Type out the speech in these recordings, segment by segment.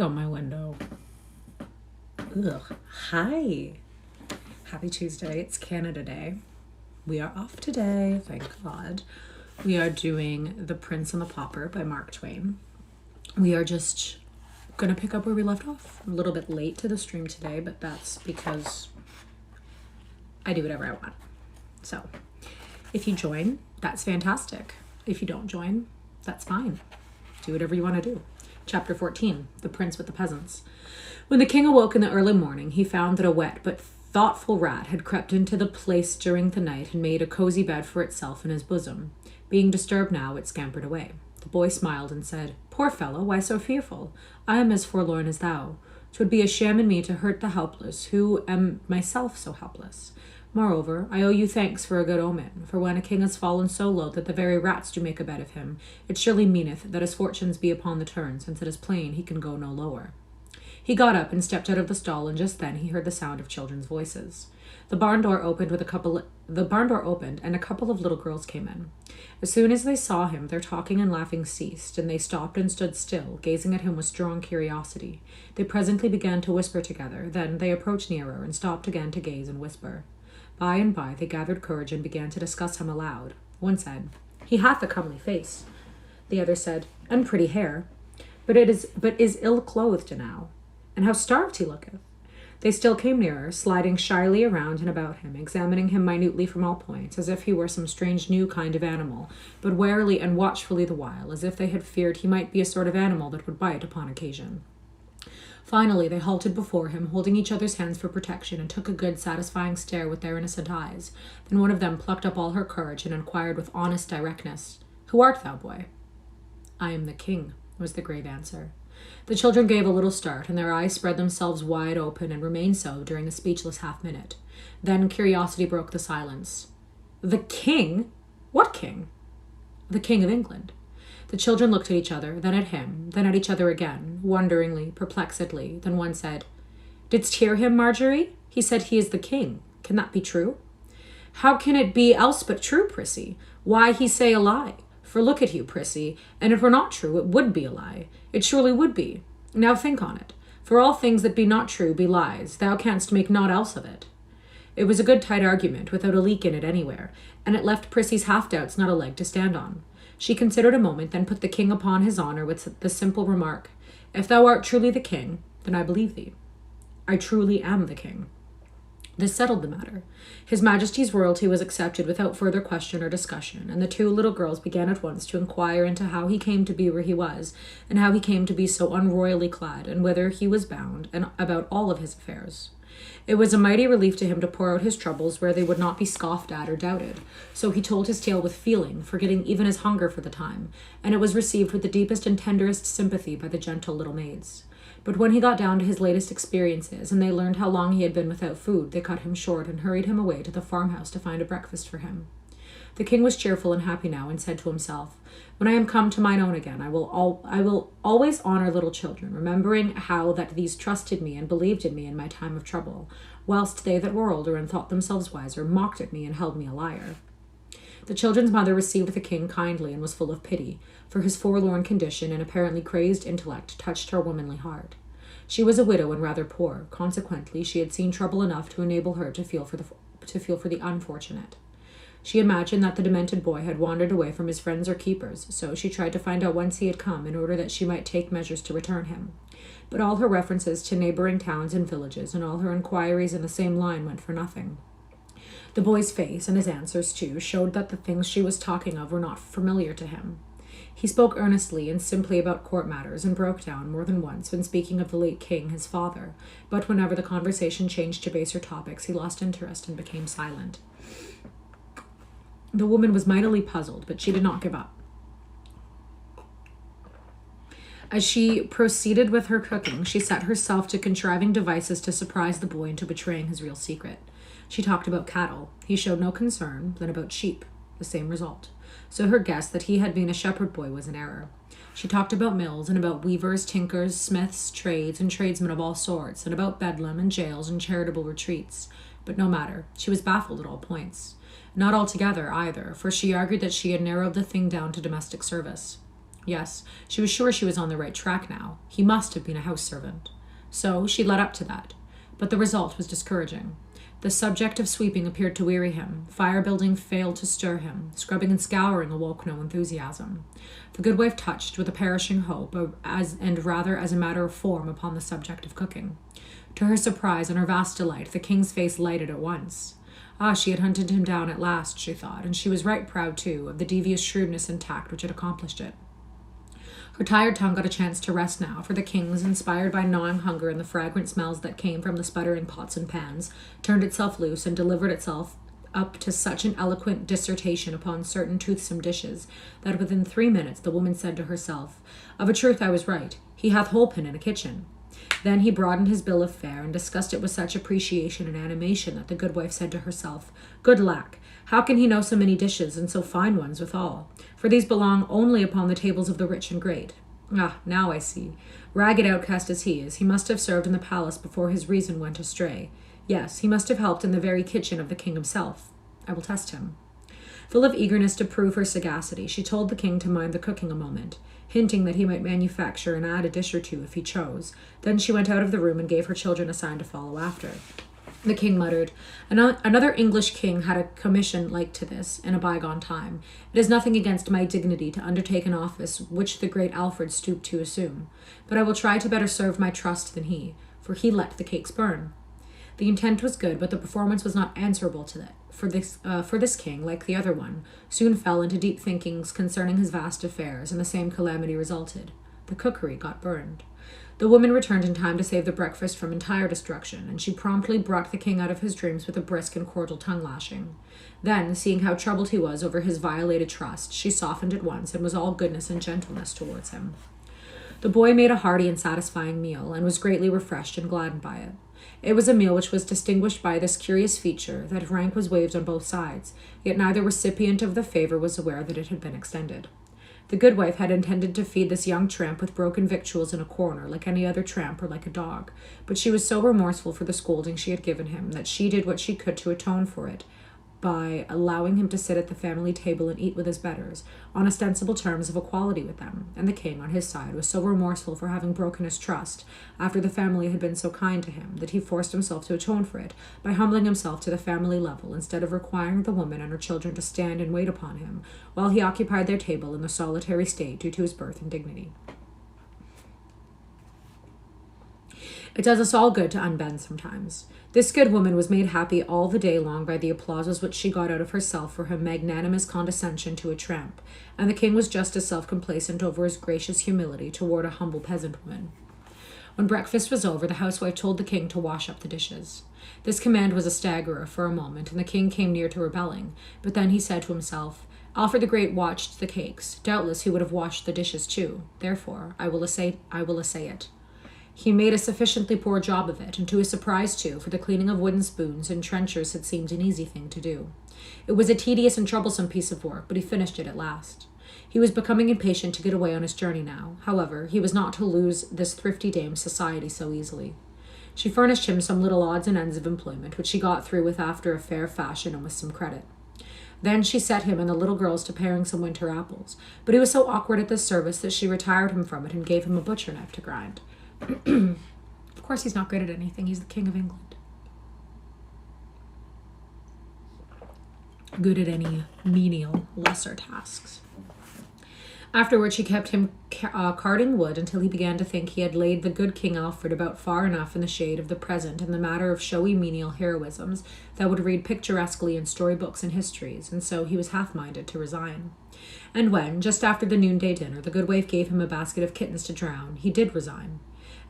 On my window. Ugh. Hi. Happy Tuesday. It's Canada Day. We are off today, thank God. We are doing The Prince and the Pauper by Mark Twain. We are just gonna pick up where we left off. A little bit late to the stream today, but that's because I do whatever I want. So if you join, that's fantastic. If you don't join, that's fine. Do whatever you want to do. Chapter 14, The Prince with the Peasants. When the king awoke in the early morning, he found that a wet but thoughtful rat had crept into the place during the night and made a cozy bed for itself in his bosom. Being disturbed now, it scampered away. The boy smiled and said, "Poor fellow, why so fearful? I am as forlorn as thou. 'Twould be a sham in me to hurt the helpless, who am myself so helpless. Moreover, I owe you thanks for a good omen, for when a king has fallen so low that the very rats do make a bed of him, it surely meaneth that his fortunes be upon the turn, since it is plain he can go no lower." He got up and stepped out of the stall, and just then he heard the sound of children's voices. The barn door opened, and a couple of little girls came in. As soon as they saw him, their talking and laughing ceased, and they stopped and stood still, gazing at him with strong curiosity. They presently began to whisper together, then they approached nearer and stopped again to gaze and whisper. By and by they gathered courage and began to discuss him aloud. One said, "He hath a comely face." The other said, "And pretty hair, but is ill-clothed now, and how starved he looketh." They still came nearer, sliding shyly around and about him, examining him minutely from all points, as if he were some strange new kind of animal, but warily and watchfully the while, as if they had feared he might be a sort of animal that would bite upon occasion. Finally, they halted before him, holding each other's hands for protection, and took a good, satisfying stare with their innocent eyes. Then one of them plucked up all her courage and inquired with honest directness, "Who art thou, boy?" "I am the king," was the grave answer. The children gave a little start, and their eyes spread themselves wide open and remained so during a speechless half-minute. Then curiosity broke the silence. "The king? What king?" "The king of England." The children looked at each other, then at him, then at each other again, wonderingly, perplexedly. Then one said, "Didst hear him, Marjorie? He said he is the king. Can that be true?" "How can it be else but true, Prissy? Why he say a lie? For look at you, Prissy, and if it were not true, it would be a lie. It surely would be. Now think on it. For all things that be not true be lies. Thou canst make naught else of it." It was a good tight argument, without a leak in it anywhere, and it left Prissy's half-doubts not a leg to stand on. She considered a moment, then put the king upon his honour with the simple remark, "If thou art truly the king, then I believe thee." "I truly am the king." This settled the matter. His Majesty's royalty was accepted without further question or discussion, and the two little girls began at once to inquire into how he came to be where he was, and how he came to be so unroyally clad, and whither he was bound, and about all of his affairs. It was a mighty relief to him to pour out his troubles where they would not be scoffed at or doubted, so he told his tale with feeling, forgetting even his hunger for the time, and it was received with the deepest and tenderest sympathy by the gentle little maids. But when he got down to his latest experiences, and they learned how long he had been without food, they cut him short and hurried him away to the farmhouse to find a breakfast for him. The king was cheerful and happy now, and said to himself, "When I am come to mine own again, I will always honor little children, remembering how that these trusted me and believed in me in my time of trouble, whilst they that were older and thought themselves wiser mocked at me and held me a liar." The children's mother received the king kindly and was full of pity, for his forlorn condition and apparently crazed intellect touched her womanly heart. She was a widow and rather poor. Consequently, she had seen trouble enough to enable her to feel for the unfortunate. She imagined that the demented boy had wandered away from his friends or keepers, so she tried to find out whence he had come in order that she might take measures to return him. But all her references to neighboring towns and villages, and all her inquiries in the same line, went for nothing. The boy's face, and his answers too, showed that the things she was talking of were not familiar to him. He spoke earnestly and simply about court matters, and broke down more than once when speaking of the late king, his father, but whenever the conversation changed to baser topics, he lost interest and became silent. The woman was mightily puzzled, but she did not give up. As she proceeded with her cooking, she set herself to contriving devices to surprise the boy into betraying his real secret. She talked about cattle. He showed no concern. Then about sheep. The same result. So her guess that he had been a shepherd boy was in error. She talked about mills, and about weavers, tinkers, smiths, trades, and tradesmen of all sorts, and about bedlam and jails and charitable retreats. But no matter. She was baffled at all points. Not altogether, either, for she argued that she had narrowed the thing down to domestic service. Yes, she was sure she was on the right track now. He must have been a house servant. So she led up to that. But the result was discouraging. The subject of sweeping appeared to weary him. Fire building failed to stir him. Scrubbing and scouring awoke no enthusiasm. The good wife touched with a perishing hope, and rather as a matter of form, upon the subject of cooking. To her surprise and her vast delight, the king's face lighted at once. Ah, she had hunted him down at last, she thought, and she was right proud, too, of the devious shrewdness and tact which had accomplished it. Her tired tongue got a chance to rest now, for the king's, inspired by gnawing hunger and the fragrant smells that came from the sputtering pots and pans, turned itself loose and delivered itself up to such an eloquent dissertation upon certain toothsome dishes that within 3 minutes the woman said to herself, "Of a truth I was right. He hath holpen in a kitchen." Then he broadened his bill of fare and discussed it with such appreciation and animation that the good wife said to herself, "Good lack, how can he know so many dishes, and so fine ones withal? For these belong only upon the tables of the rich and great. Ah, now I see. Ragged outcast as he is, he must have served in the palace before his reason went astray. Yes, he must have helped in the very kitchen of the king himself. I will test him." Full of eagerness to prove her sagacity, she told the king to mind the cooking a moment, hinting that he might manufacture and add a dish or two if he chose. Then she went out of the room and gave her children a sign to follow after. The king muttered, "Another English king had a commission like to this in a bygone time. It is nothing against my dignity to undertake an office which the great Alfred stooped to assume. But I will try to better serve my trust than he, for he let the cakes burn." The intent was good, but the performance was not answerable to it. For this king, like the other one, soon fell into deep thinkings concerning his vast affairs, and the same calamity resulted. The cookery got burned. The woman returned in time to save the breakfast from entire destruction, and she promptly brought the king out of his dreams with a brisk and cordial tongue-lashing. Then, seeing how troubled he was over his violated trust, she softened at once and was all goodness and gentleness towards him. The boy made a hearty and satisfying meal, and was greatly refreshed and gladdened by it. It was a meal which was distinguished by this curious feature, that rank was waived on both sides, yet neither recipient of the favor was aware that it had been extended. The good wife had intended to feed this young tramp with broken victuals in a corner, like any other tramp or like a dog, but she was so remorseful for the scolding she had given him that she did what she could to atone for it by allowing him to sit at the family table and eat with his betters, on ostensible terms of equality with them, and the king, on his side, was so remorseful for having broken his trust, after the family had been so kind to him, that he forced himself to atone for it, by humbling himself to the family level, instead of requiring the woman and her children to stand and wait upon him, while he occupied their table in the solitary state due to his birth and dignity. It does us all good to unbend sometimes. This good woman was made happy all the day long by the applauses which she got out of herself for her magnanimous condescension to a tramp, and the king was just as self-complacent over his gracious humility toward a humble peasant woman. When breakfast was over, the housewife told the king to wash up the dishes. This command was a staggerer for a moment, and the king came near to rebelling, but then he said to himself, "Alfred the Great watched the cakes. Doubtless he would have washed the dishes too. Therefore, I will essay it." He made a sufficiently poor job of it, and to his surprise too, for the cleaning of wooden spoons and trenchers had seemed an easy thing to do. It was a tedious and troublesome piece of work, but he finished it at last. He was becoming impatient to get away on his journey now. However, he was not to lose this thrifty dame's society so easily. She furnished him some little odds and ends of employment, which he got through with after a fair fashion and with some credit. Then she set him and the little girls to paring some winter apples, but he was so awkward at this service that she retired him from it and gave him a butcher knife to grind. Of course he's not good at anything. He's the King of England. Good at any menial, lesser tasks. Afterward, she kept him carding wood until he began to think he had laid the good King Alfred about far enough in the shade of the present in the matter of showy menial heroisms that would read picturesquely in storybooks and histories, and so he was half-minded to resign. And when, just after the noonday dinner, the good wife gave him a basket of kittens to drown, he did resign.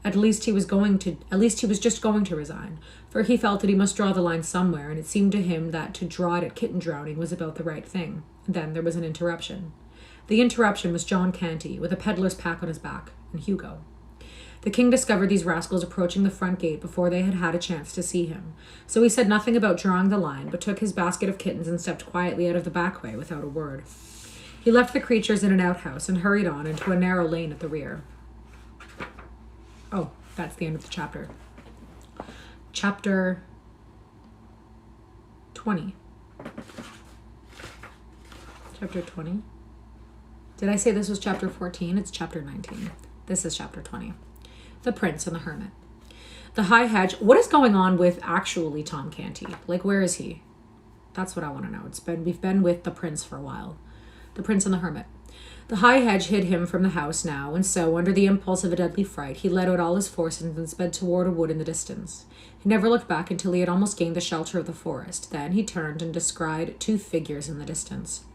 At least he was just going to resign, for he felt that he must draw the line somewhere, and it seemed to him that to draw it at kitten drowning was about the right thing. Then there was an interruption. The interruption was John Canty, with a peddler's pack on his back, and Hugo. The king discovered these rascals approaching the front gate before they had had a chance to see him, so he said nothing about drawing the line, but took his basket of kittens and stepped quietly out of the back way without a word. He left the creatures in an outhouse and hurried on into a narrow lane at the rear. Oh, that's the end of the chapter. Chapter 20. Chapter 20? Did I say this was chapter 14? It's chapter 19. This is chapter 20. The Prince and the Hermit. The High Hedge. What is going on with actually Tom Canty? Like, where is he? That's what I want to know. We've been with the Prince for a while. The Prince and the Hermit. The high hedge hid him from the house now, and so, under the impulse of a deadly fright, he let out all his forces and sped toward a wood in the distance. He never looked back until he had almost gained the shelter of the forest. Then he turned and descried 2 figures in the distance.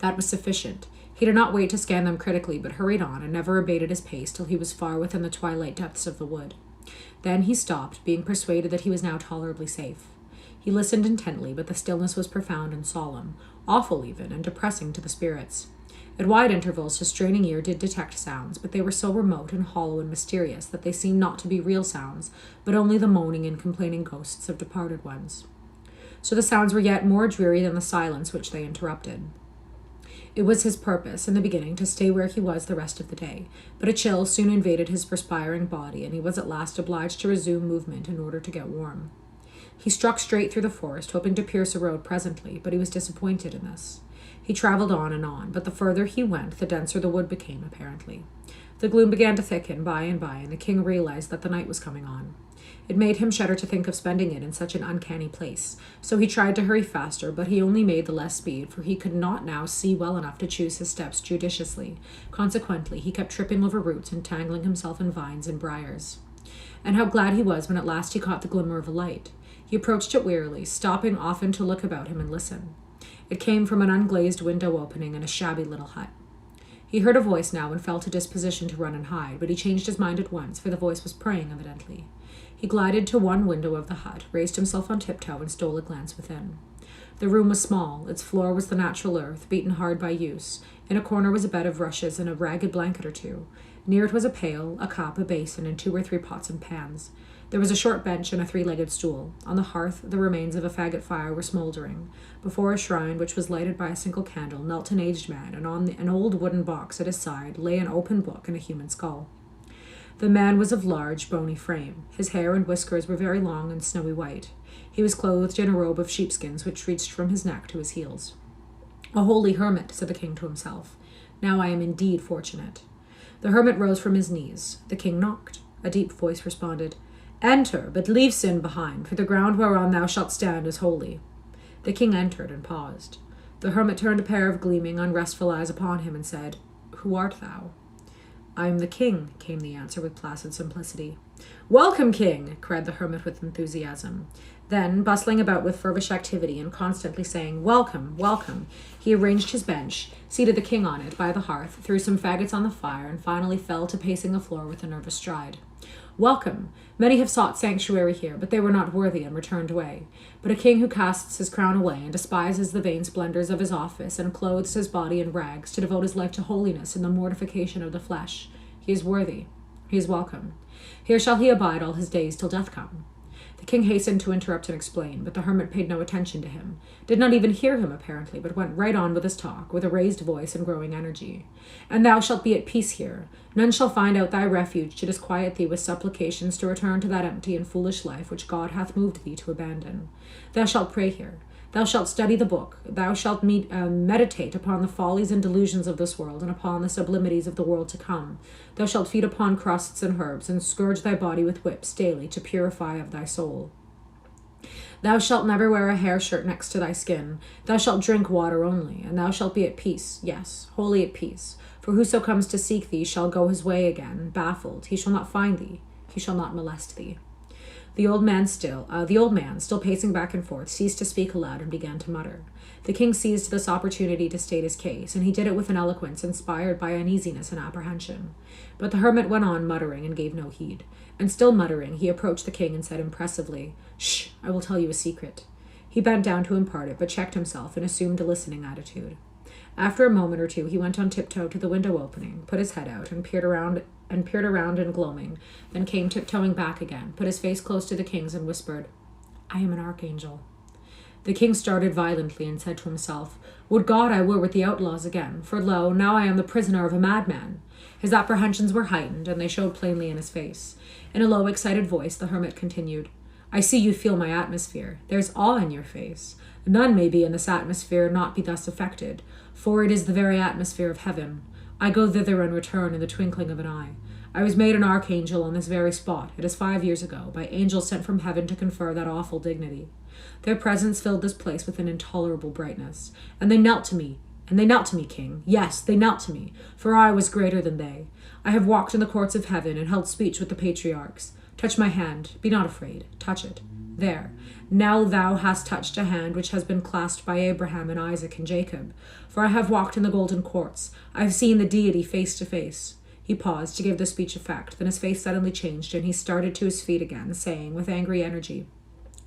That was sufficient. He did not wait to scan them critically, but hurried on, and never abated his pace till he was far within the twilight depths of the wood. Then he stopped, being persuaded that he was now tolerably safe. He listened intently, but the stillness was profound and solemn, awful even, and depressing to the spirits. At wide intervals his straining ear did detect sounds, but they were so remote and hollow and mysterious that they seemed not to be real sounds, but only the moaning and complaining ghosts of departed ones. So the sounds were yet more dreary than the silence which they interrupted. It was his purpose, in the beginning, to stay where he was the rest of the day, but a chill soon invaded his perspiring body, and he was at last obliged to resume movement in order to get warm. He struck straight through the forest, hoping to pierce a road presently, but he was disappointed in this. He traveled on, but the further he went, the denser the wood became, apparently. The gloom began to thicken by and by, and the king realized that the night was coming on. It made him shudder to think of spending it in such an uncanny place, so he tried to hurry faster, but he only made the less speed, for he could not now see well enough to choose his steps judiciously. Consequently, he kept tripping over roots and tangling himself in vines and briars. And how glad he was when at last he caught the glimmer of a light. He approached it wearily, stopping often to look about him and listen. It came from an unglazed window opening in a shabby little hut. He heard a voice now and felt a disposition to run and hide, but he changed his mind at once, for the voice was praying evidently. He glided to one window of the hut, raised himself on tiptoe, and stole a glance within. The room was small. Its floor was the natural earth, beaten hard by use. In a corner was a bed of rushes and a ragged blanket or 2. Near it was a pail, a cup, a basin, and 2 or 3 pots and pans. There was a short bench and a 3-legged stool. On the hearth, the remains of a faggot fire were smoldering. Before a shrine, which was lighted by a single candle, knelt an aged man, and on an old wooden box at his side lay an open book and a human skull. The man was of large, bony frame. His hair and whiskers were very long and snowy white. He was clothed in a robe of sheepskins which reached from his neck to his heels. "A holy hermit," said the king to himself. "Now I am indeed fortunate." The hermit rose from his knees. The king knocked. A deep voice responded, "Enter, but leave sin behind, for the ground whereon thou shalt stand is holy." The king entered and paused. The hermit turned a pair of gleaming, unrestful eyes upon him and said, "Who art thou?" "I am the king," came the answer with placid simplicity. "Welcome, king!" cried the hermit with enthusiasm. Then, bustling about with feverish activity and constantly saying, "Welcome, welcome," he arranged his bench, seated the king on it by the hearth, threw some faggots on the fire, and finally fell to pacing the floor with a nervous stride. "Welcome! Many have sought sanctuary here, but they were not worthy and returned away. But a king who casts his crown away and despises the vain splendors of his office and clothes his body in rags to devote his life to holiness and the mortification of the flesh, he is worthy. He is welcome. Here shall he abide all his days till death come." The king hastened to interrupt and explain, but the hermit paid no attention to him, did not even hear him apparently, but went right on with his talk, with a raised voice and growing energy. "And thou shalt be at peace here. None shall find out thy refuge to disquiet thee with supplications to return to that empty and foolish life which God hath moved thee to abandon. Thou shalt pray here. Thou shalt study the book. Thou shalt meditate upon the follies and delusions of this world and upon the sublimities of the world to come. Thou shalt feed upon crusts and herbs and scourge thy body with whips daily to purify of thy soul. Thou shalt never wear a hair shirt next to thy skin. Thou shalt drink water only, and thou shalt be at peace, yes, wholly at peace. For whoso comes to seek thee shall go his way again, baffled. He shall not find thee. He shall not molest thee." The old man, still pacing back and forth, ceased to speak aloud and began to mutter. The king seized this opportunity to state his case, and he did it with an eloquence inspired by uneasiness and apprehension. But the hermit went on muttering and gave no heed. And still muttering, he approached the king and said impressively, "Shh, I will tell you a secret." He bent down to impart it, but checked himself and assumed a listening attitude. After a moment or 2, he went on tiptoe to the window opening, put his head out, and peered around in gloaming, then came tiptoeing back again, put his face close to the king's, and whispered, "I am an archangel." The king started violently and said to himself, "Would God I were with the outlaws again, for lo, now I am the prisoner of a madman." His apprehensions were heightened, and they showed plainly in his face. In a low, excited voice, the hermit continued, "I see you feel my atmosphere. There's awe in your face. None may be in this atmosphere not be thus affected, for it is the very atmosphere of heaven. I go thither and return in the twinkling of an eye. I was made an archangel on this very spot. It is 5 years ago, by angels sent from heaven to confer that awful dignity. Their presence filled this place with an intolerable brightness, and they knelt to me. And they knelt to me, king. Yes, they knelt to me, for I was greater than they. I have walked in the courts of heaven and held speech with the patriarchs. Touch my hand. Be not afraid. Touch it. There. Now thou hast touched a hand which has been clasped by Abraham and Isaac and Jacob. For I have walked in the golden courts. I have seen the deity face to face. He paused to give the speech effect. Then his face suddenly changed, and he started to his feet again, saying with angry energy,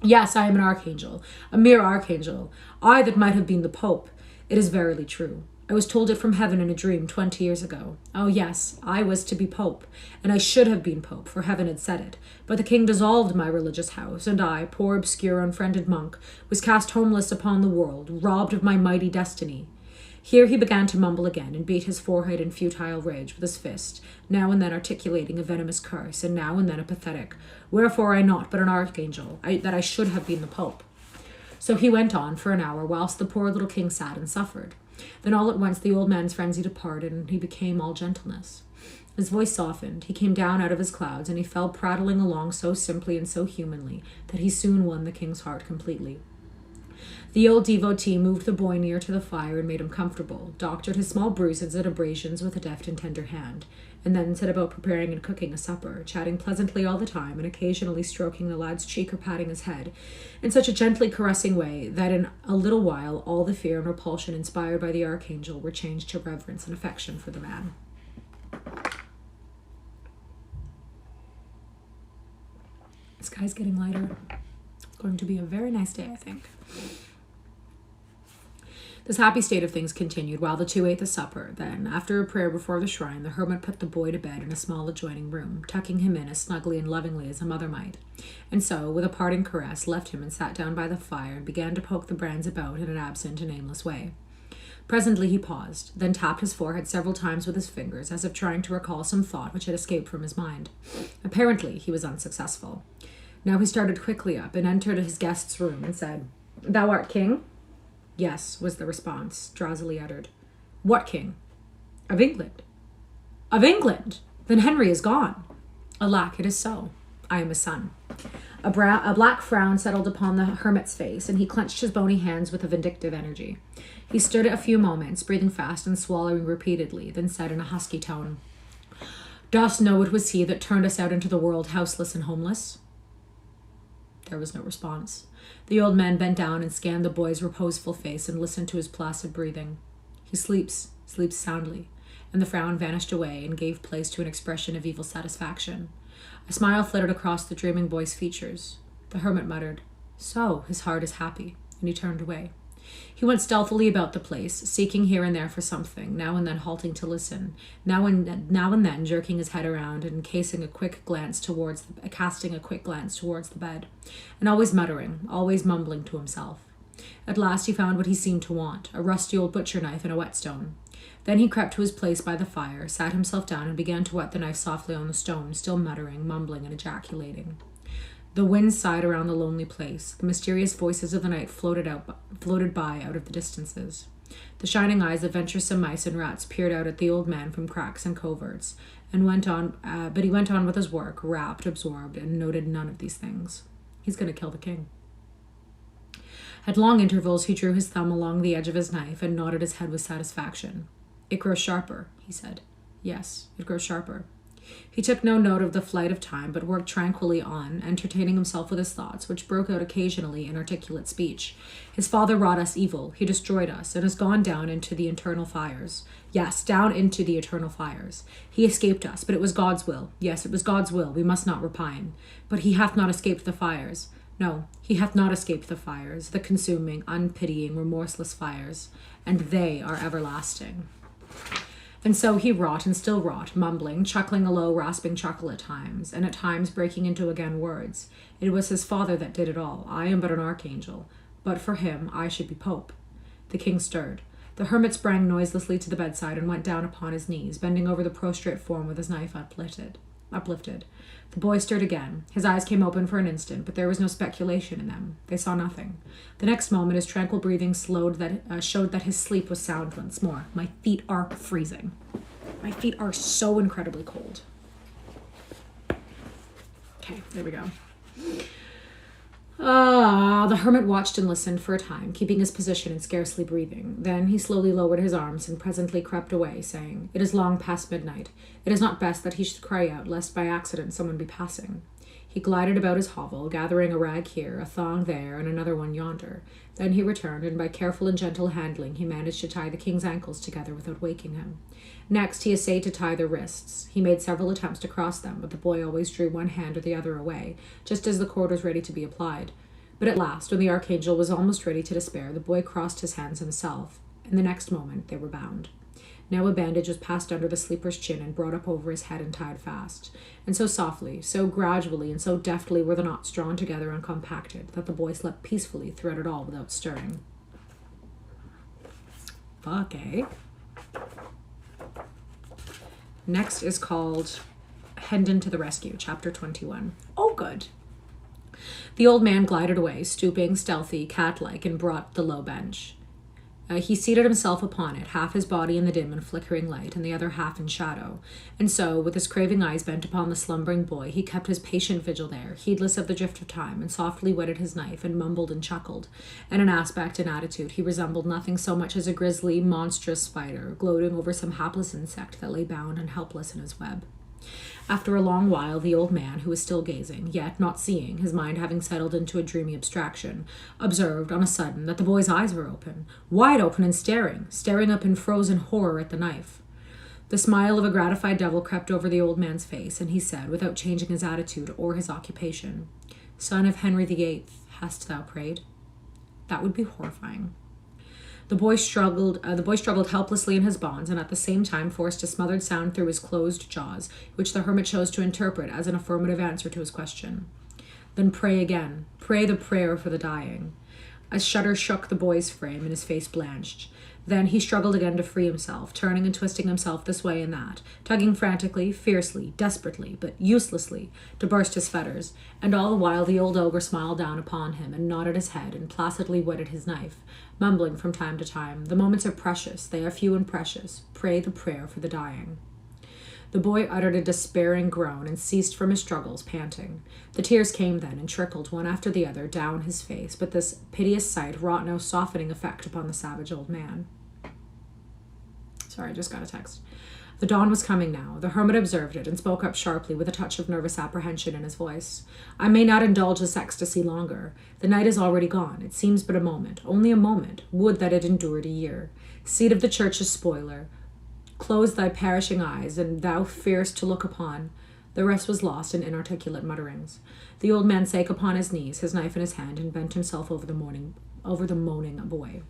Yes, I am an archangel, a mere archangel, I that might have been the Pope. It is verily true. I was told it from heaven in a dream 20 years ago. Oh yes, I was to be Pope, and I should have been Pope, for heaven had said it. But the king dissolved my religious house, and I, poor obscure unfriended monk, was cast homeless upon the world, robbed of my mighty destiny. Here he began to mumble again, and beat his forehead in futile rage with his fist, now and then articulating a venomous curse, and now and then a pathetic, Wherefore I not but an archangel, that I should have been the Pope. So he went on for an hour, whilst the poor little king sat and suffered. Then all at once the old man's frenzy departed, and he became all gentleness. His voice softened, he came down out of his clouds, and he fell prattling along so simply and so humanly that he soon won the king's heart completely. The old devotee moved the boy near to the fire and made him comfortable, doctored his small bruises and abrasions with a deft and tender hand, and then set about preparing and cooking a supper, chatting pleasantly all the time and occasionally stroking the lad's cheek or patting his head in such a gently caressing way that in a little while all the fear and repulsion inspired by the archangel were changed to reverence and affection for the man. The sky's getting lighter. It's going to be a very nice day, I think. This happy state of things continued while the two ate the supper. Then, after a prayer before the shrine, the hermit put the boy to bed in a small adjoining room, tucking him in as snugly and lovingly as a mother might, and so, with a parting caress, left him and sat down by the fire and began to poke the brands about in an absent and aimless way. Presently he paused, then tapped his forehead several times with his fingers, as if trying to recall some thought which had escaped from his mind. Apparently he was unsuccessful. Now he started quickly up and entered his guest's room and said, Thou art king? Yes, was the response, drowsily uttered. What king? Of England. Of England? Then Henry is gone. Alack, it is so. I am his son. A black frown settled upon the hermit's face, and he clenched his bony hands with a vindictive energy. He stood a few moments, breathing fast and swallowing repeatedly, then said in a husky tone, Dost know it was he that turned us out into the world houseless and homeless? There was no response. The old man bent down and scanned the boy's reposeful face and listened to his placid breathing. He sleeps soundly, and the frown vanished away and gave place to an expression of evil satisfaction. A smile flitted across the dreaming boy's features. The hermit muttered, So, his heart is happy, and he turned away. He went stealthily about the place, seeking here and there for something, now and then halting to listen, now and then jerking his head around and casting a quick glance towards the bed, and always muttering, always mumbling to himself. At last he found what he seemed to want, a rusty old butcher knife and a whetstone. Then he crept to his place by the fire, sat himself down, and began to whet the knife softly on the stone, still muttering, mumbling, and ejaculating. The wind sighed around the lonely place. The mysterious voices of the night floated by out of the distances. The shining eyes of venturesome mice and rats peered out at the old man from cracks and coverts, and but he went on with his work, rapt, absorbed, and noted none of these things. He's going to kill the king. At long intervals he drew his thumb along the edge of his knife and nodded his head with satisfaction. It grows sharper, he said. Yes, it grows sharper. He took no note of the flight of time, but worked tranquilly on, entertaining himself with his thoughts, which broke out occasionally in articulate speech. His father wrought us evil, he destroyed us, and has gone down into the eternal fires. Yes, down into the eternal fires. He escaped us, but it was God's will. Yes, it was God's will, we must not repine. But he hath not escaped the fires. No, he hath not escaped the fires, the consuming, unpitying, remorseless fires, and they are everlasting. And so he wrought and still wrought, mumbling, chuckling a low, rasping chuckle at times, and at times breaking into again words. It was his father that did it all. I am but an archangel. But for him, I should be pope. The king stirred. The hermit sprang noiselessly to the bedside and went down upon his knees, bending over the prostrate form with his knife uplifted. The boy stirred again. His eyes came open for an instant, but there was no speculation in them. They saw nothing. The next moment his tranquil breathing showed that his sleep was sound once more. My feet are freezing. My feet are so incredibly cold. Okay, there we go. The hermit watched and listened for a time, keeping his position and scarcely breathing. Then he slowly lowered his arms and presently crept away, saying, "It is long past midnight. It is not best that he should cry out, lest by accident someone be passing." He glided about his hovel, gathering a rag here, a thong there, and another one yonder. Then he returned, and by careful and gentle handling he managed to tie the king's ankles together without waking him. Next he essayed to tie their wrists. He made several attempts to cross them, but the boy always drew one hand or the other away, just as the cord was ready to be applied. But at last, when the archangel was almost ready to despair, the boy crossed his hands himself, and the next moment they were bound. Now a bandage was passed under the sleeper's chin and brought up over his head and tied fast. And so softly, so gradually, and so deftly were the knots drawn together and compacted, that the boy slept peacefully throughout it all without stirring. Fuck, eh? Next is called Hendon to the Rescue, chapter 21. Oh, good. The old man glided away, stooping, stealthy, cat-like, and brought the low bench. He seated himself upon it, half his body in the dim and flickering light, and the other half in shadow. And so, with his craving eyes bent upon the slumbering boy, he kept his patient vigil there, heedless of the drift of time, and softly whetted his knife, and mumbled and chuckled. And in aspect and attitude he resembled nothing so much as a grisly, monstrous spider, gloating over some hapless insect that lay bound and helpless in his web. After a long while, the old man, who was still gazing, yet not seeing, his mind having settled into a dreamy abstraction, observed, on a sudden, that the boy's eyes were open, wide open and staring up in frozen horror at the knife. The smile of a gratified devil crept over the old man's face, and he said, without changing his attitude or his occupation, "Son of Henry VIII, hast thou prayed?" That would be horrifying. The boy struggled helplessly in his bonds, and at the same time forced a smothered sound through his closed jaws, which the hermit chose to interpret as an affirmative answer to his question. "Then pray again. Pray the prayer for the dying." A shudder shook the boy's frame, and his face blanched. Then he struggled again to free himself, turning and twisting himself this way and that, tugging frantically, fiercely, desperately, but uselessly, to burst his fetters. And all the while the old ogre smiled down upon him, and nodded his head, and placidly whetted his knife, mumbling from time to time, "The moments are precious, they are few and precious. Pray the prayer for the dying." The boy uttered a despairing groan and ceased from his struggles, panting. The tears came then and trickled one after the other down his face, but this piteous sight wrought no softening effect upon the savage old man. Sorry, I just got a text. The dawn was coming now. The hermit observed it and spoke up sharply with a touch of nervous apprehension in his voice. "I may not indulge this ecstasy longer. The night is already gone. It seems but a moment, only a moment. Would that it endured a year. Seed of the church's spoiler, close thy perishing eyes, and thou fearest to look upon." The rest was lost in inarticulate mutterings. The old man sank upon his knees, his knife in his hand, and bent himself over the moaning boy.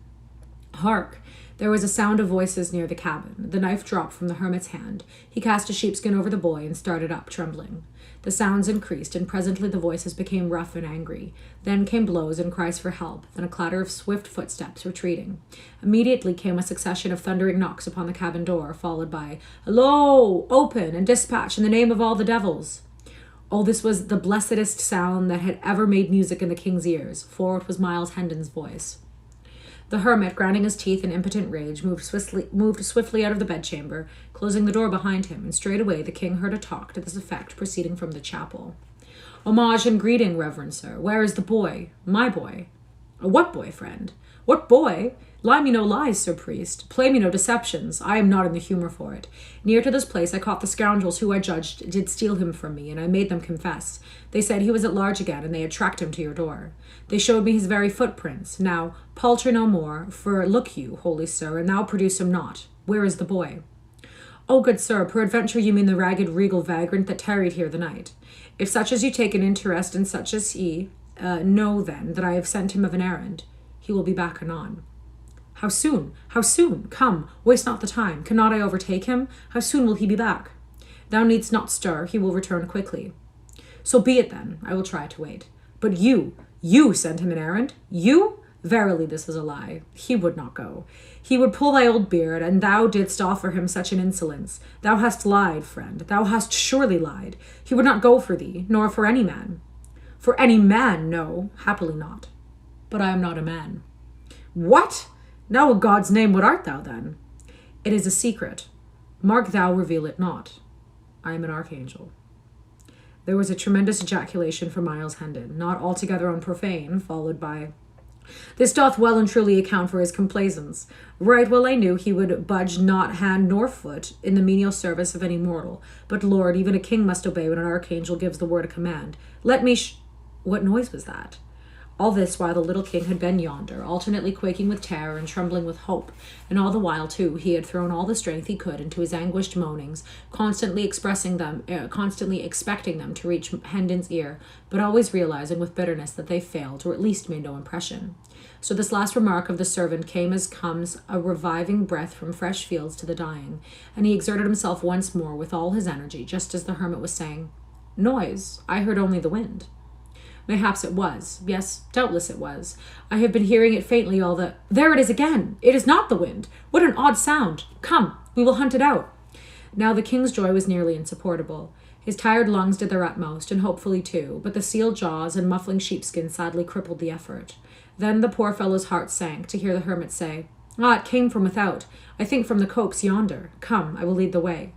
Hark! There was a sound of voices near the cabin. The knife dropped from the hermit's hand. He cast a sheepskin over the boy and started up, trembling. The sounds increased, and presently the voices became rough and angry. Then came blows and cries for help, then a clatter of swift footsteps retreating. Immediately came a succession of thundering knocks upon the cabin door, followed by, "Hello! Open, and dispatch in the name of all the devils!" Oh, this was the blessedest sound that had ever made music in the king's ears, for it was Miles Hendon's voice. The hermit, grinding his teeth in impotent rage, moved swiftly out of the bedchamber, closing the door behind him, and straightway the king heard a talk to this effect proceeding from the chapel. "Homage and greeting, reverend sir. Where is the boy? My boy." "What boy, friend? What boy? Lie me no lies, sir priest. Play me no deceptions. I am not in the humour for it. Near to this place I caught the scoundrels who I judged did steal him from me, and I made them confess. They said he was at large again, and they had tracked him to your door. They showed me his very footprints. Now, palter no more, for look you, holy sir, and thou produce him not. Where is the boy?" "Oh, good sir, peradventure you mean the ragged regal vagrant that tarried here the night. If such as you take an interest in such as he, know then that I have sent him of an errand. He will be back anon." "How soon? How soon? Come, waste not the time. Cannot I overtake him? How soon will he be back?" "Thou needst not stir. He will return quickly." "So be it then. I will try to wait. But you sent him an errand? You? Verily this is a lie. He would not go. He would pull thy old beard, and thou didst offer him such an insolence. Thou hast lied, friend. Thou hast surely lied. He would not go for thee, nor for any man." "For any man, no, happily not. But I am not a man." "What? Now, in God's name, what art thou then?" "It is a secret." Mark thou reveal it not. I am an archangel. There was a tremendous ejaculation from Miles Hendon, not altogether unprofane, followed by, "This doth well and truly account for his complaisance. Right well I knew he would budge not hand nor foot in the menial service of any mortal. But Lord, even a king must obey when an archangel gives the word of command. Let me What noise was that? All this while the little king had been yonder, alternately quaking with terror and trembling with hope, and all the while, too, he had thrown all the strength he could into his anguished moanings, constantly expecting them to reach Hendon's ear, but always realizing with bitterness that they failed, or at least made no impression. So this last remark of the servant came as comes a reviving breath from fresh fields to the dying, and he exerted himself once more with all his energy, just as the hermit was saying, "Noise? I heard only the wind." Mayhaps it was. Yes, doubtless it was. I have been hearing it faintly all the— There it is again! It is not the wind! What an odd sound! Come, we will hunt it out. Now the king's joy was nearly insupportable. His tired lungs did their utmost, and hopefully too, but the sealed jaws and muffling sheepskin sadly crippled the effort. Then the poor fellow's heart sank to hear the hermit say, "Ah, it came from without. I think from the copse yonder. Come, I will lead the way."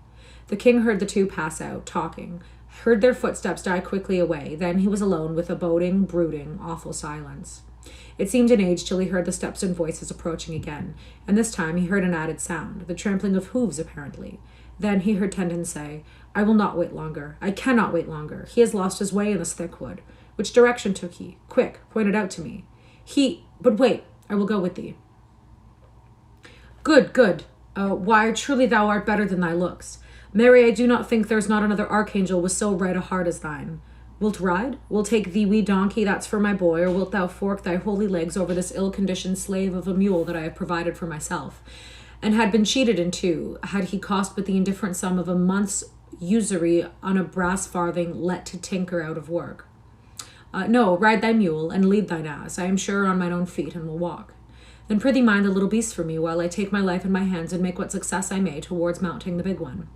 The king heard the two pass out, talking, heard their footsteps die quickly away. Then he was alone with a boding, brooding, awful silence. It seemed an age till he heard the steps and voices approaching again, and this time he heard an added sound, the trampling of hooves apparently. Then he heard Tendon say, "I will not wait longer. I cannot wait longer. He has lost his way in this thick wood. Which direction took he? Quick, point it out to me." But wait, I will go with thee." Good, good. Why, truly thou art better than thy looks. Marry, I do not think there's not another archangel with so right a heart as thine. Wilt ride? Wilt take thee wee donkey that's for my boy, or wilt thou fork thy holy legs over this ill-conditioned slave of a mule that I have provided for myself, and had been cheated into, had he cost but the indifferent sum of a month's usury on a brass farthing let to tinker out of work? No, ride thy mule, and lead thine ass. I am sure on mine own feet, and will walk. Then prithee mind the little beast for me, while I take my life in my hands and make what success I may towards mounting the big one.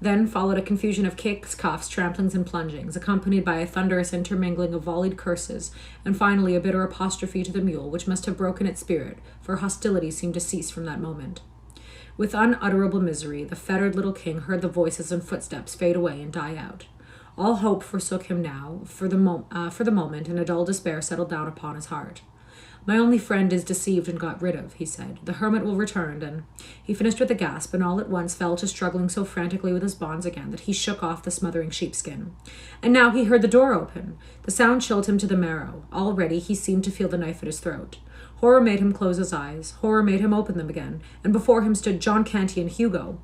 Then followed a confusion of kicks, cuffs, tramplings, and plungings, accompanied by a thunderous intermingling of volleyed curses, and finally a bitter apostrophe to the mule, which must have broken its spirit, for hostility seemed to cease from that moment. With unutterable misery, the fettered little king heard the voices and footsteps fade away and die out. All hope forsook him now, for the moment, and a dull despair settled down upon his heart. "My only friend is deceived and got rid of," he said. "The hermit will return," and he finished with a gasp, and all at once fell to struggling so frantically with his bonds again that he shook off the smothering sheepskin. And now he heard the door open. The sound chilled him to the marrow. Already he seemed to feel the knife at his throat. Horror made him close his eyes. Horror made him open them again, and before him stood John Canty and Hugo.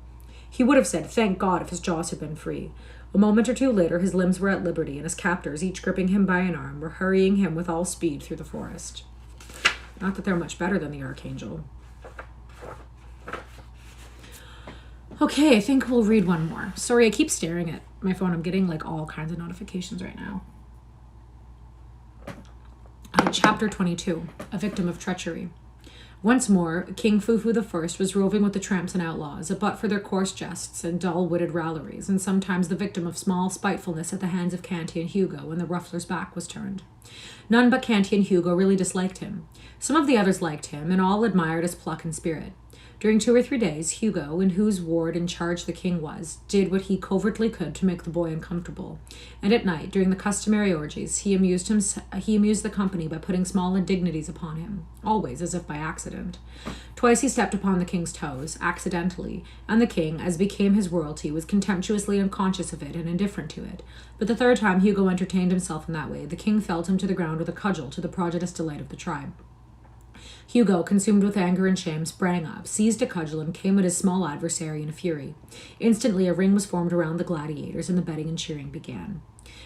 He would have said, "Thank God," if his jaws had been free. A moment or two later, his limbs were at liberty, and his captors, each gripping him by an arm, were hurrying him with all speed through the forest. Not that they're much better than the Archangel. Okay, I think we'll read one more. Sorry, I keep staring at my phone. I'm getting like all kinds of notifications right now. Chapter 22, A Victim of Treachery. Once more, King Fufu I was roving with the tramps and outlaws, a butt for their coarse jests and dull-witted railleries, and sometimes the victim of small spitefulness at the hands of Canty and Hugo when the ruffler's back was turned. None but Canty and Hugo really disliked him. Some of the others liked him, and all admired his pluck and spirit. During 2 or 3 days, Hugo, in whose ward in charge the king was, did what he covertly could to make the boy uncomfortable, and at night, during the customary orgies, he amused the company by putting small indignities upon him, always as if by accident. Twice he stepped upon the king's toes, accidentally, and the king, as became his royalty, was contemptuously unconscious of it and indifferent to it. But the 3rd time Hugo entertained himself in that way, the king felled him to the ground with a cudgel, to the prodigious delight of the tribe. Hugo, consumed with anger and shame, sprang up, seized a cudgel, and came at his small adversary in a fury. Instantly a ring was formed around the gladiators, and the betting and cheering began.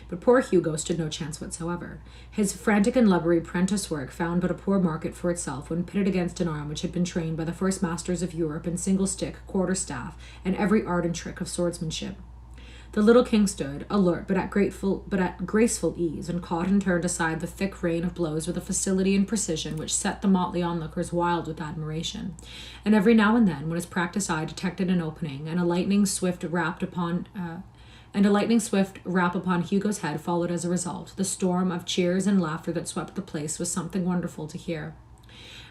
But poor Hugo stood no chance whatsoever. His frantic and lubbery prentice work found but a poor market for itself when pitted against an arm which had been trained by the first masters of Europe in single stick, quarter staff, and every art and trick of swordsmanship. The little king stood, alert but at graceful ease, and caught and turned aside the thick rain of blows with a facility and precision which set the motley onlookers wild with admiration. And every now and then, when his practiced eye detected an opening, and a lightning swift rap upon Hugo's head followed as a result, the storm of cheers and laughter that swept the place was something wonderful to hear.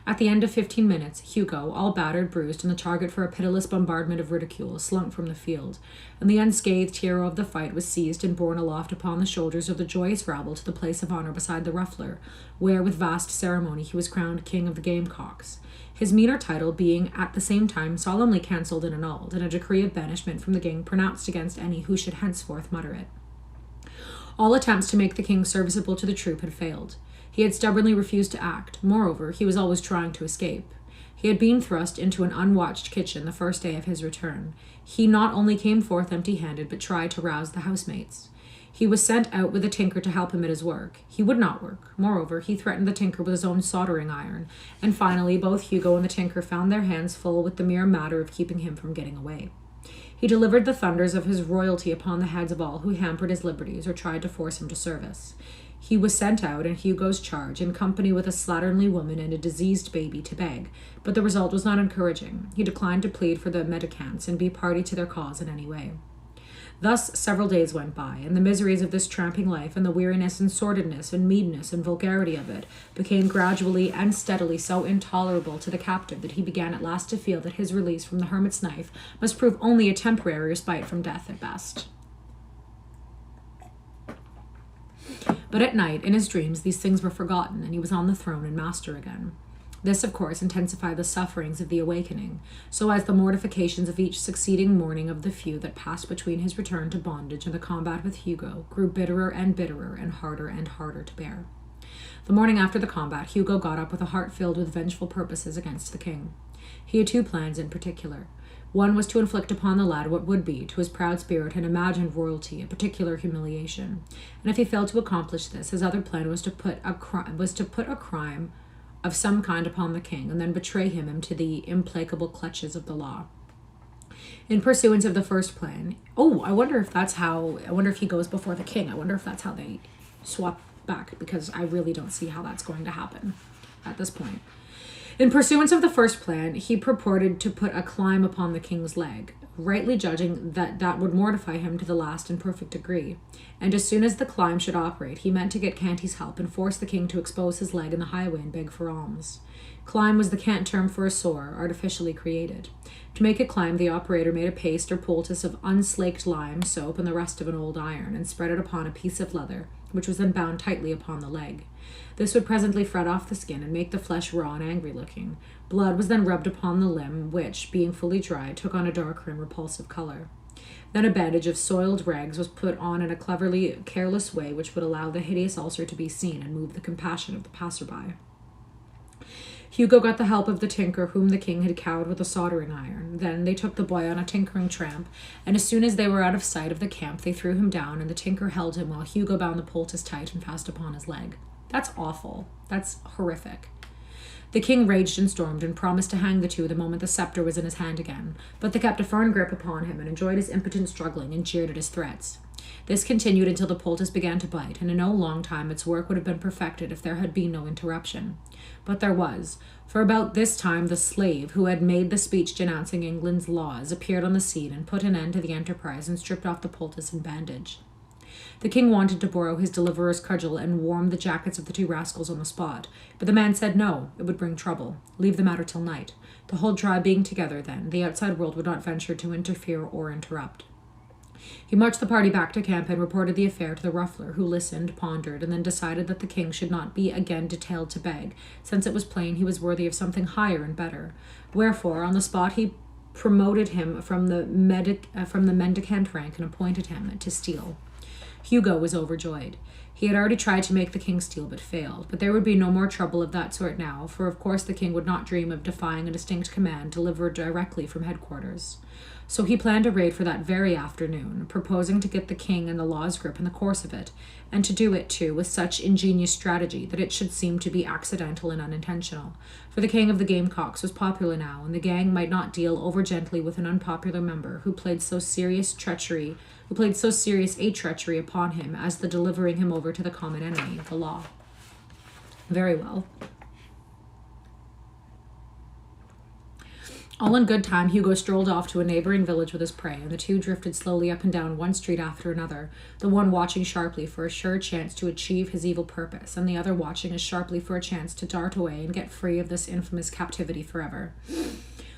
At the end of 15 minutes, Hugo, all battered, bruised, and the target for a pitiless bombardment of ridicule, slunk from the field, and the unscathed hero of the fight was seized and borne aloft upon the shoulders of the joyous rabble to the place of honor beside the ruffler, where, with vast ceremony, he was crowned king of the gamecocks, his meaner title being at the same time solemnly cancelled and annulled, and a decree of banishment from the gang pronounced against any who should henceforth mutter it. All attempts to make the king serviceable to the troop had failed. He had stubbornly refused to act. Moreover, he was always trying to escape. He had been thrust into an unwatched kitchen the first day of his return. He not only came forth empty-handed, but tried to rouse the housemates. He was sent out with a tinker to help him at his work. He would not work. Moreover, he threatened the tinker with his own soldering iron. And finally, both Hugo and the tinker found their hands full with the mere matter of keeping him from getting away. He delivered the thunders of his royalty upon the heads of all who hampered his liberties or tried to force him to service. He was sent out in Hugo's charge, in company with a slatternly woman and a diseased baby, to beg, but the result was not encouraging. He declined to plead for the mendicants and be party to their cause in any way. Thus several days went by, and the miseries of this tramping life, and the weariness and sordidness and meanness and vulgarity of it, became gradually and steadily so intolerable to the captive that he began at last to feel that his release from the hermit's knife must prove only a temporary respite from death at best. But at night, in his dreams, these things were forgotten, and he was on the throne and master again. This, of course, intensified the sufferings of the awakening, so as the mortifications of each succeeding morning of the few that passed between his return to bondage and the combat with Hugo grew bitterer and harder to bear. The morning after the combat, Hugo got up with a heart filled with vengeful purposes against the king. He had two plans in particular. One was to inflict upon the lad what would be, to his proud spirit and imagined royalty, a particular humiliation. And if he failed to accomplish this, his other plan was to put a crime of some kind upon the king, and then betray him into the implacable clutches of the law. In pursuance of the first plan, I wonder if he goes before the king. I wonder if that's how they swap back, because I really don't see how that's going to happen at this point. In pursuance of the first plan, he purported to put a climb upon the king's leg, rightly judging that would mortify him to the last in perfect degree. And as soon as the climb should operate, he meant to get Canty's help and force the king to expose his leg in the highway and beg for alms. Climb was the cant term for a sore, artificially created. To make it climb, the operator made a paste or poultice of unslaked lime, soap, and the rest of an old iron, and spread it upon a piece of leather, which was then bound tightly upon the leg. This would presently fret off the skin and make the flesh raw and angry-looking. Blood was then rubbed upon the limb, which, being fully dried, took on a darker and repulsive color. Then a bandage of soiled rags was put on in a cleverly careless way which would allow the hideous ulcer to be seen and move the compassion of the passerby. Hugo got the help of the tinker whom the king had cowed with a soldering iron. Then they took the boy on a tinkering tramp, and as soon as they were out of sight of the camp, they threw him down, and the tinker held him while Hugo bound the poultice tight and fast upon his leg. That's awful. That's horrific. The king raged and stormed and promised to hang the two the moment the scepter was in his hand again, but they kept a firm grip upon him and enjoyed his impotent struggling and jeered at his threats. This continued until the poultice began to bite, and in no long time its work would have been perfected if there had been no interruption. But there was, for about this time the slave, who had made the speech denouncing England's laws, appeared on the scene and put an end to the enterprise and stripped off the poultice and bandage. The king wanted to borrow his deliverer's cudgel and warm the jackets of the two rascals on the spot, but the man said no, it would bring trouble. Leave the matter till night. The whole tribe being together then, the outside world would not venture to interfere or interrupt. He marched the party back to camp and reported the affair to the ruffler, who listened, pondered, and then decided that the king should not be again detailed to beg, since it was plain he was worthy of something higher and better. Wherefore, on the spot he promoted him from the mendicant rank and appointed him to steal. Hugo was overjoyed. He had already tried to make the king steal, but failed. But there would be no more trouble of that sort now, for of course the king would not dream of defying a distinct command delivered directly from headquarters. So he planned a raid for that very afternoon, proposing to get the king in the law's grip in the course of it, and to do it, too, with such ingenious strategy that it should seem to be accidental and unintentional. For the king of the gamecocks was popular now, and the gang might not deal over gently with an unpopular member who played so serious a treachery upon him as the delivering him over to the common enemy, the law. Very well. All in good time, Hugo strolled off to a neighboring village with his prey, and the two drifted slowly up and down one street after another, the one watching sharply for a sure chance to achieve his evil purpose, and the other watching as sharply for a chance to dart away and get free of this infamous captivity forever.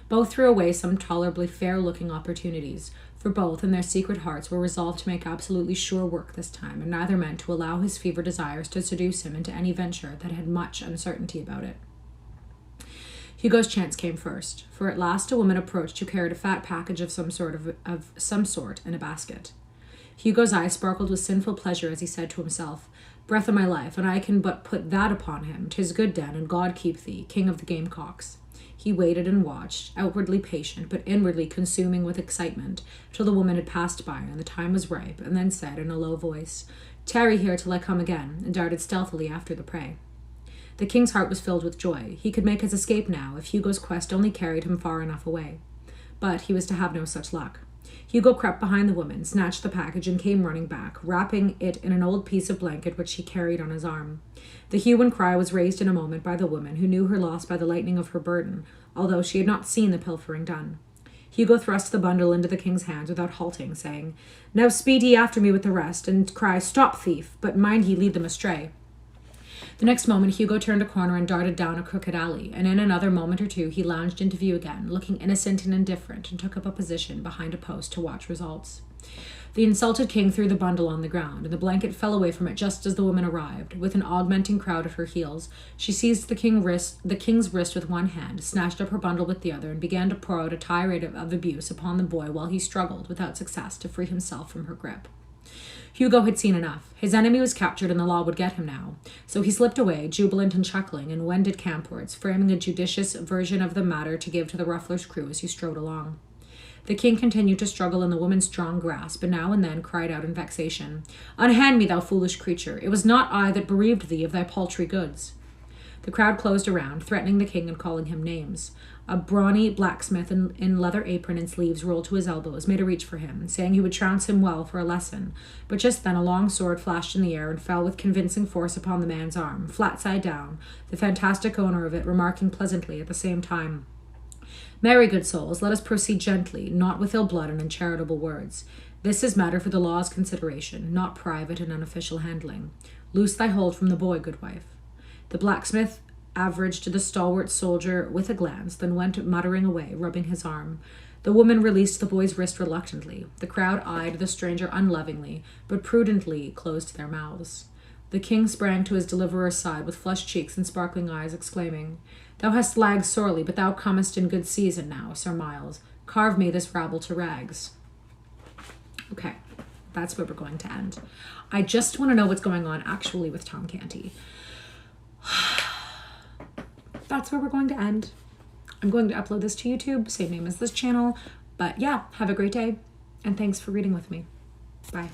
Both threw away some tolerably fair-looking opportunities, for both in their secret hearts were resolved to make absolutely sure work this time, and neither meant to allow his fevered desires to seduce him into any venture that had much uncertainty about it. Hugo's chance came first, for at last a woman approached who carried a fat package of some sort in a basket. Hugo's eyes sparkled with sinful pleasure as he said to himself, "Breath of my life, and I can but put that upon him. 'Tis good den, and God keep thee, king of the gamecocks." He waited and watched, outwardly patient, but inwardly consuming with excitement, till the woman had passed by and the time was ripe, and then said in a low voice, "Tarry here till I come again," and darted stealthily after the prey. The king's heart was filled with joy. He could make his escape now, if Hugo's quest only carried him far enough away. But he was to have no such luck. Hugo crept behind the woman, snatched the package, and came running back, wrapping it in an old piece of blanket which he carried on his arm. The hue and cry was raised in a moment by the woman, who knew her loss by the lightening of her burden, although she had not seen the pilfering done. Hugo thrust the bundle into the king's hands without halting, saying, "Now speed ye after me with the rest, and cry, 'Stop, thief!' but mind ye lead them astray." The next moment Hugo turned a corner and darted down a crooked alley, and in another moment or two he lounged into view again, looking innocent and indifferent, and took up a position behind a post to watch results. The insulted king threw the bundle on the ground, and the blanket fell away from it just as the woman arrived. With an augmenting crowd at her heels, she seized the king's wrist with one hand, snatched up her bundle with the other, and began to pour out a tirade of abuse upon the boy while he struggled, without success, to free himself from her grip. Hugo had seen enough. His enemy was captured and the law would get him now. So he slipped away, jubilant and chuckling, and wended campwards, framing a judicious version of the matter to give to the ruffler's crew as he strode along. The king continued to struggle in the woman's strong grasp, and now and then cried out in vexation, "Unhand me, thou foolish creature! It was not I that bereaved thee of thy paltry goods." The crowd closed around, threatening the king and calling him names. A brawny blacksmith in leather apron and sleeves rolled to his elbows made a reach for him, saying he would trounce him well for a lesson. But just then a long sword flashed in the air and fell with convincing force upon the man's arm, flat side down, the fantastic owner of it remarking pleasantly at the same time, "Marry, good souls, let us proceed gently, not with ill blood and uncharitable words. This is matter for the law's consideration, not private and unofficial handling. Loose thy hold from the boy, good wife." The blacksmith averaged the stalwart soldier with a glance, then went muttering away, rubbing his arm. The woman released the boy's wrist reluctantly. The crowd eyed the stranger unlovingly, but prudently closed their mouths. The king sprang to his deliverer's side with flushed cheeks and sparkling eyes, exclaiming, "Thou hast lagged sorely, but thou comest in good season now, Sir Miles. Carve me this rabble to rags." Okay, that's where we're going to end. I just want to know what's going on actually with Tom Canty. That's where we're going to end. I'm going to upload this to YouTube, same name as this channel. But yeah, have a great day, and thanks for reading with me. Bye.